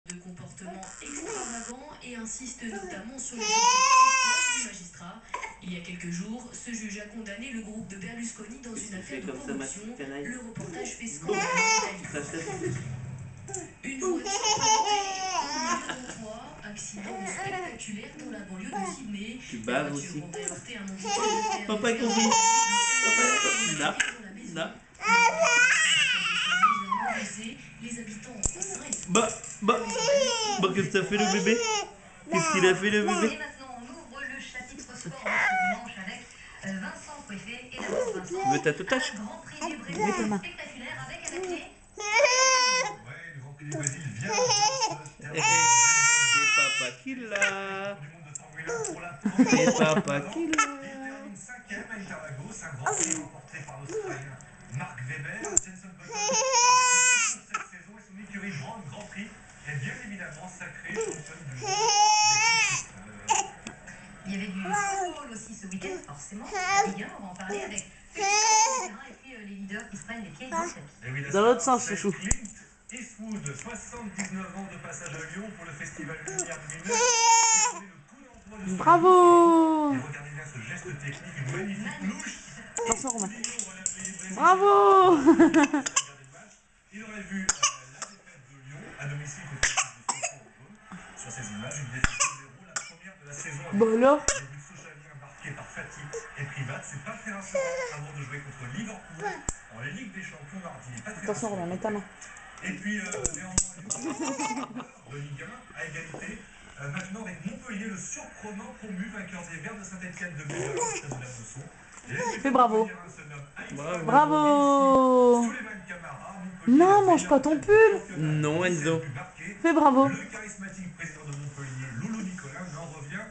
De comportement extravagant et insiste notamment sur les enquêtes du magistrat. Il y a quelques jours, ce juge a condamné le groupe de Berlusconi dans une affaire de corruption. Le reportage fait scandale en Italie. Une voiture plantée au milieu d'un toit, accident spectaculaire dans la banlieue de Sydney. Tu baves aussi. Papa est convié. Papa est là. Les habitants Bah, qu'est-ce que ça fait le bébé? Qu'est-ce qu'il a fait le bébé? Et maintenant, on ouvre le chapitre sport de ce dimanche avec Vincent Coiffé et d'abord Vincent. Tu veux ta touche? Grand Prix du Brésil spectaculaire avec à la clé. Ouais, le Grand Prix du Brésil vient. C'est papa qui l'a. C'est papa qui l'a. Il termine 5e à Interlagos, un Grand Prix remporté par l'Australien Mark Webber. Jenson Button pour cette saison et son écurie Grand Prix est bien évidemment sacrée championne du monde. Il y avait du football aussi ce week-end, forcément. Ligue 1, on va en parler avec et puis les leaders qui se prennent les pieds dans le tapis. Dans l'autre sens, chouchou. Clint Eastwood, 79 ans de passage à Lyon pour le festival Lumière 2009. Bravo! Et regardez bien ce geste technique, une magnifique louche. Attention Romain. Bravo! Il aurait vu la défaite de Lyon à domicile contre l'équipe de Sochaux en jaune. Sur ces images, une défaite 2-0, la première de la saison. Bon alors? Les buts socialiens marqués par Fati et Privat, c'est pas très rassurant avant de jouer contre Liverpool en Ligue des Champions mardi. Pas très Attention Romain, mets ta main. Et puis, néanmoins, de Ligue 1 à égalité. Maintenant avec Montpellier, le surprenant promu vainqueur des Verts de Saint-Etienne de Bulle au stade de la Mosson. Fais bravo. Bravo. Non, mange pas ton pull. Non Enzo. Fais bravo. Le charismatique président de Montpellier, Loulou Nicolin, n'en revient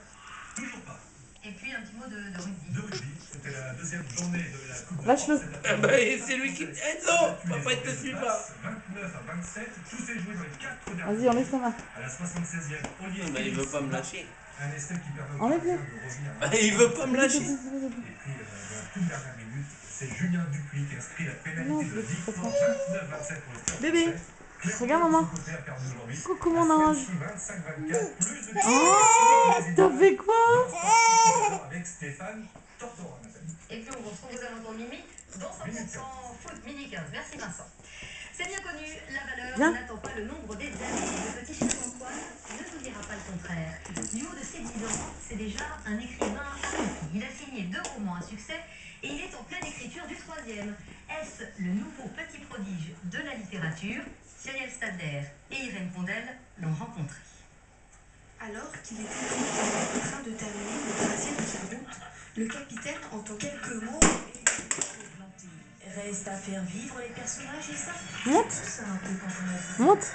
toujours pas. Et puis un petit mot de rugby. De rugby, c'était la deuxième journée de la Coupe de Lâche-le. France. C'est lui qui... Enzo, papa il te suit pas. 29 à 27, tout s'est joué dans les 4 derniers. Vas-y, enlève ta main. À la 76e, Olivier Il veut pas me lâcher. un essai qui permet Enlève-le. de revenir. Il veut pas me lâcher. Et puis, dans la toute dernière minute, c'est Julien Dupuis qui inscrit la pénalité de victoire 29-27 pour le Stade Bébé. français. Regarde maman. Côté a perdu aujourd'hui. Coucou mon ange. 25-24, plus de Oh, t'as fait quoi? avec Stéphane Tortora. Et puis on vous retrouve aux alentours de minuit dans 100% foot mini 15. Merci Vincent. C'est bien connu, la valeur Bien. n'attend pas le nombre des années. Le petit chef Antoine ne vous dira pas le contraire. Du haut de ses 10 ans, c'est déjà un écrivain accompli. Il a signé 2 romans à succès et il est en pleine écriture du 3e. Est-ce le nouveau petit prodige de la littérature? Cyril Stadler et Irène Pondel l'ont rencontré. Alors qu'il était en train de terminer le tracé de sa route, le capitaine entend quelques mots et reste à faire vivre les personnages et ça. Monte. C'est ça un peu quand on a Monte.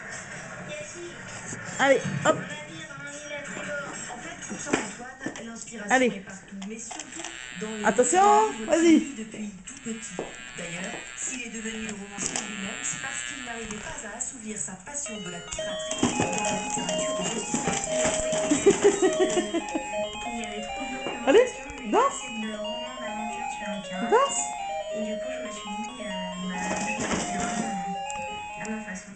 Allez, hop. En fait, pour Jean-Antoine, l'inspiration Allez. est partout, mais surtout dans les Attention, livres vas-y. qu'il lit depuis tout petit. D'ailleurs, s'il est devenu romancier lui-même, c'est parce qu'il n'arrivait pas à assouvir sa passion de la piraterie dans la littérature de justice. Il y avait trop de Allez, documentations, mais danse. assez de romans d'aventure sur les pirates. Danse. Et du coup, je me suis dit, à ma façon.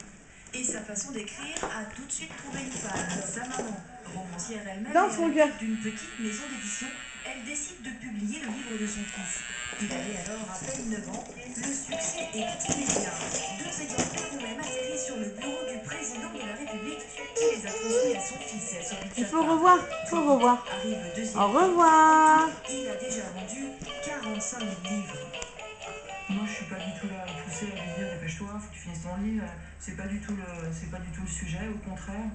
Et sa façon d'écrire a tout de suite trouvé une femme, sa maman. Romancière elle-même, Danse, mon et gars. d'une petite maison d'édition, elle décide de publier le livre de son fils. Il avait alors à peine 9 ans, le succès est immédiat. 2 exemplaires ont même atterri sur le bureau du président de la République qui les a transmis à son fils. Il faut revoir. Faut revoir. Arrive le deuxième. Au revoir. Il a déjà vendu 45 000 livres. Moi, je suis pas du tout là à pousser à lui dire dépêche-toi, faut que tu finisses ton livre. C'est pas du tout le sujet, au contraire.